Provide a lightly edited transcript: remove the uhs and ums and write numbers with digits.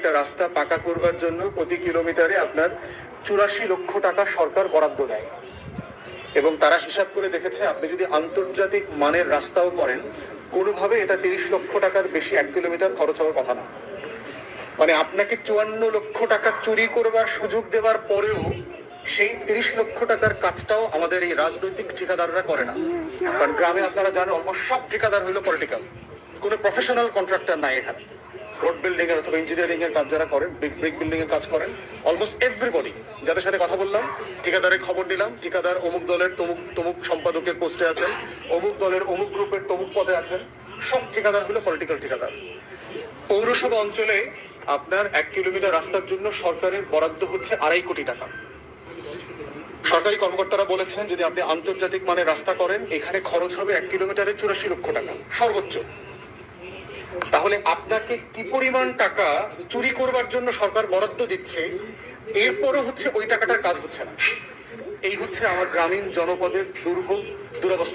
একটা রাস্তা পাকা করবার জন্য প্রতি কিলোমিটারে আপনার 84 লক্ষ টাকা সরকার বরাদ্দ দেয়, এবং তারা হিসাব করে দেখেছে আপনি যদি আন্তর্জাতিক মানের রাস্তাও করেন কোনোভাবে এটা 30 লক্ষ টাকার বেশি 1 কিলোমিটার খরচ হওয়ার কথা না। মানে আপনাকে 54 লক্ষ টাকা চুরি করবার সুযোগ দেওয়ার পরেও সেই 30 লক্ষ টাকার কাজটাও আমাদের এই রাজনৈতিক ঠিকাদাররা করে না। কারণ গ্রামে আপনারা জানেন অলমোস্ট সব ঠিকাদার হইলো পলিটিক্যাল, কোনো প্রফেশনাল কন্ট্রাক্টর নাই এখানে। রোড বিল্ডিং এর অথবা ইঞ্জিনিয়ারিং এর কাজ যারা করেন, ব্রিক বিল্ডিং এর কাজ করেন, অলমোস্ট এভরিবডি যাদের সাথে কথা বললাম, ঠিকাদারের খবর নিলাম, ঠিকাদার অমুক দলের তমুক সম্পাদকের পোস্টে আছেন, অমুক দলের অমুক গ্রুপের তমুক পদে আছেন, সব ঠিকাদার হলো পলিটিক্যাল ঠিকাদার। পৌরসভা অঞ্চলে আপনার 1 কিলোমিটার রাস্তার জন্য সরকারের বরাদ্দ হচ্ছে 2.5 কোটি টাকা। সরকারি কর্মকর্তারা বলেছেন যদি আপনি আন্তর্জাতিক মানের রাস্তা করেন এখানে খরচ হবে 1 কিলোমিটারে 84 লক্ষ টাকা সর্বোচ্চ। তাহলে আপনাকে কি পরিমাণ টাকা চুরি করবার জন্য সরকার বরাদ্দ দিচ্ছে, এরপরও হচ্ছে ওই টাকাটার কাজ হচ্ছে না। এই হচ্ছে আমার গ্রামীণ জনপদের দুর্ভোগ, দুরবস্থার